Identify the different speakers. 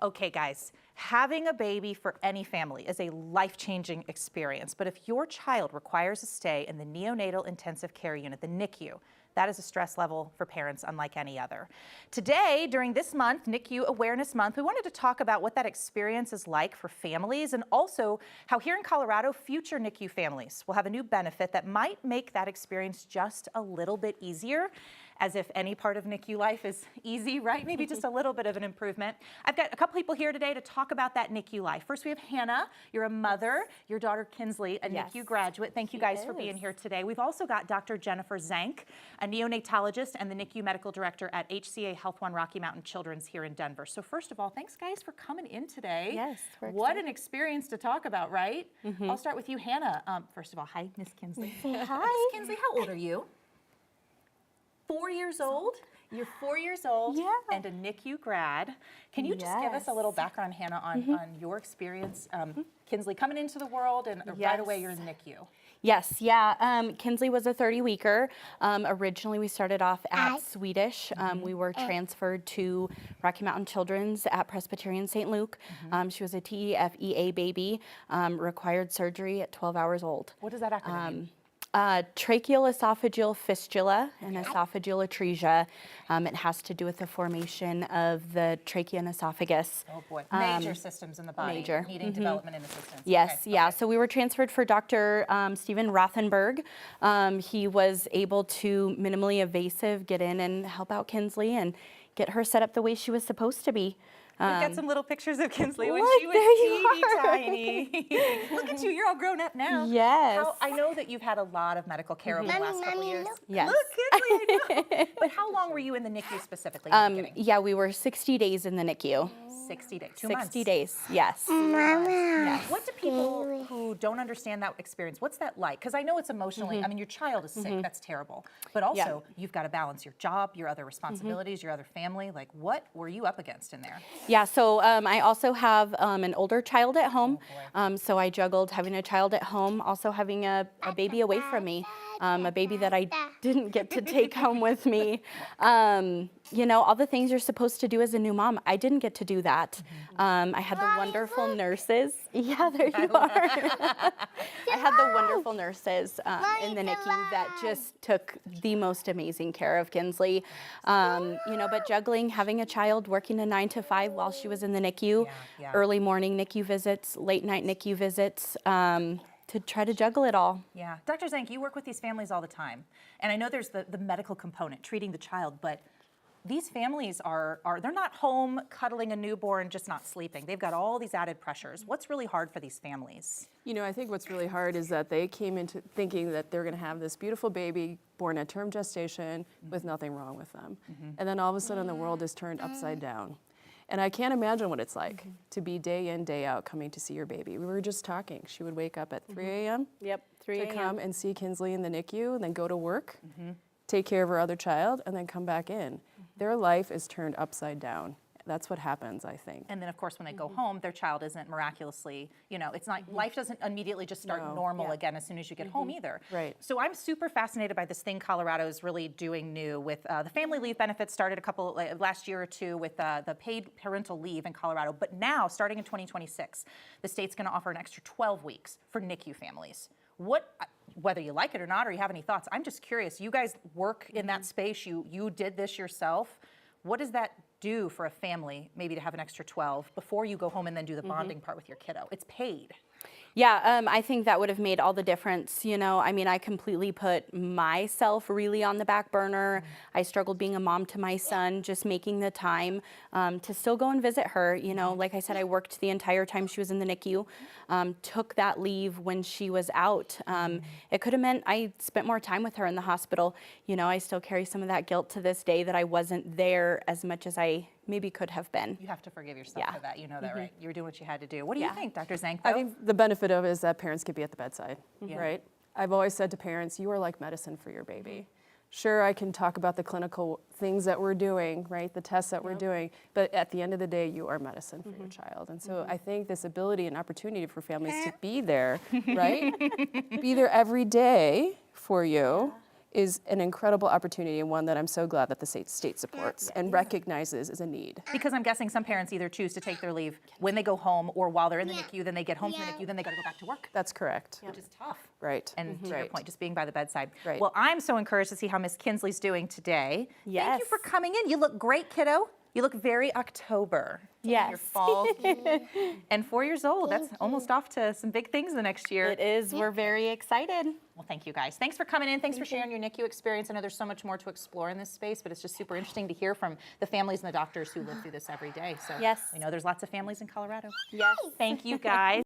Speaker 1: Okay, guys, having a baby for any family is a life-changing experience, but if your child requires a stay in the neonatal intensive care unit, the NICU, that is a stress level for parents unlike any other. Today, during this month, NICU Awareness Month, we wanted to talk about what that experience is like for families and also how here in Colorado, future NICU families will have a new benefit that might make that experience just a little bit easier. As if any part of NICU life is easy, right? Maybe just a little bit of an improvement. I've got a couple people here today to talk about that NICU life. First, we have Hannah. You're a mother. Your daughter, Kinsley, a NICU graduate. Thank you guys for being here today. We've also got Dr. Jennifer Zank, a neonatologist and the NICU medical director at HCA Health One Rocky Mountain Children's here in Denver. So first of all, thanks guys for coming in today.
Speaker 2: Yes,
Speaker 1: what an experience to talk about, right? I'll start with you, Hannah. First of all, hi, Miss Kinsley.
Speaker 2: Say hi.
Speaker 1: Miss Kinsley, how old are you? 4 years old? You're 4 years old and a NICU grad. Can you just give us a little background, Hannah, on your experience? Kinsley coming into the world and right away you're in the NICU.
Speaker 2: Yes, Kinsley was a 30-weeker. Originally we started off at Swedish. We were transferred to Rocky Mountain Children's at Presbyterian St. Luke. She was a TEFEA baby, required surgery at 12 hours old.
Speaker 1: What does that acronym mean?
Speaker 2: Tracheal esophageal fistula and esophageal atresia. It has to do with the formation of the trachea and esophagus.
Speaker 1: Oh boy, major systems in the body needing development and assistance.
Speaker 2: Yes, So we were transferred for Dr. Stephen Rothenberg. He was able to minimally invasive get in and help out Kinsley and get her set up the way she was supposed to be.
Speaker 1: We've got some little pictures of Kinsley when
Speaker 2: look,
Speaker 1: she was teeny tiny. Look at you, you're all grown up now.
Speaker 2: Yes.
Speaker 1: I know that you've had a lot of medical care over the last couple of years.
Speaker 2: Yes.
Speaker 1: Look, Kinsley, I know. But how long were you in the NICU specifically in the beginning?
Speaker 2: Yeah, we were 60 days in the NICU.
Speaker 1: 60 days, 2 months.
Speaker 2: 60 days, yes.
Speaker 1: Yes. What do people who don't understand that experience, what's that like? Because I know it's emotionally, I mean, your child is sick, that's terrible. But also, you've got to balance your job, your other responsibilities, your other family. Like, what were you up against in there?
Speaker 2: Yeah, so I also have an older child at home. So I juggled having a child at home, also having a baby away from me, a baby that I didn't get to take home with me. You know, all the things you're supposed to do as a new mom, I didn't get to do that. I had the wonderful nurses. Yeah, there you are. I had the wonderful nurses in the NICU that just took the most amazing care of Kinsley. You know, but juggling, having a child, working a 9 to 5 while she was in the NICU, early morning NICU visits, late night NICU visits, to try to juggle it all.
Speaker 1: Yeah. Dr. Zank, you work with these families all the time. And I know there's the medical component, treating the child, but these families they're not home cuddling a newborn, just not sleeping. They've got all these added pressures. What's really hard for these families?
Speaker 3: You know, I think what's really hard is that they came into thinking that they're going to have this beautiful baby born at term gestation with nothing wrong with them. And then all of a sudden the world is turned upside down. And I can't imagine what it's like to be day in, day out coming to see your baby. We were just talking. She would wake up at 3 a.m.
Speaker 2: Yep, 3 a.m.
Speaker 3: to come and see Kinsley in the NICU, and then go to work, take care of her other child, and then come back in. Their life is turned upside down. That's what happens, I think.
Speaker 1: And then, of course, when they go home, their child isn't miraculously, you know, it's not, life doesn't immediately just start normal again as soon as you get home either.
Speaker 3: Right.
Speaker 1: So I'm super fascinated by this thing Colorado is really doing new with the family leave benefits started last year or two with the paid parental leave in Colorado. But now, starting in 2026, the state's going to offer an extra 12 weeks for NICU families. Whether you like it or not, or you have any thoughts, I'm just curious. You guys work in that space. You did this yourself. What does that do for a family, maybe to have an extra 12 before you go home and then do the bonding part with your kiddo? It's paid.
Speaker 2: Yeah, I think that would have made all the difference. You know, I mean, I completely put myself really on the back burner. I struggled being a mom to my son, just making the time to still go and visit her. You know, like I said, I worked the entire time she was in the NICU, took that leave when she was out. It could have meant I spent more time with her in the hospital. You know, I still carry some of that guilt to this day that I wasn't there as much as I maybe could have been.
Speaker 1: You have to forgive yourself for that. You know that, right? You were doing what you had to do. What do you think, Dr. Zank?
Speaker 3: I think the benefit of it is that parents could be at the bedside, right? I've always said to parents, you are like medicine for your baby. Sure, I can talk about the clinical things that we're doing, right? The tests that we're doing, but at the end of the day, you are medicine for your child. And so I think this ability and opportunity for families to be there, right? Be there every day for you is an incredible opportunity, and one that I'm so glad that the state supports and recognizes as a need.
Speaker 1: Because I'm guessing some parents either choose to take their leave when they go home or while they're in the NICU, then they get home from the NICU, then they got to go back to work,
Speaker 3: That's correct.
Speaker 1: which is tough.
Speaker 3: Right.
Speaker 1: And to your
Speaker 3: Right.
Speaker 1: point, just being by the bedside.
Speaker 3: Right.
Speaker 1: Well, I'm so encouraged to see how Miss Kinsley's doing today. Thank you
Speaker 2: Yes.
Speaker 1: for coming in. You look great, kiddo. You look very October.
Speaker 2: Yes.
Speaker 1: Your fall. And 4 years old. That's almost off to some big things the next year.
Speaker 2: It is. We're very excited.
Speaker 1: Well, thank you guys. Thanks for coming in. Thanks for sharing your NICU experience. I know there's so much more to explore in this space, but it's just super interesting to hear from the families and the doctors who live through this every day. So
Speaker 2: Yes.
Speaker 1: we know there's lots of families in Colorado.
Speaker 2: Yes.
Speaker 1: Thank you guys.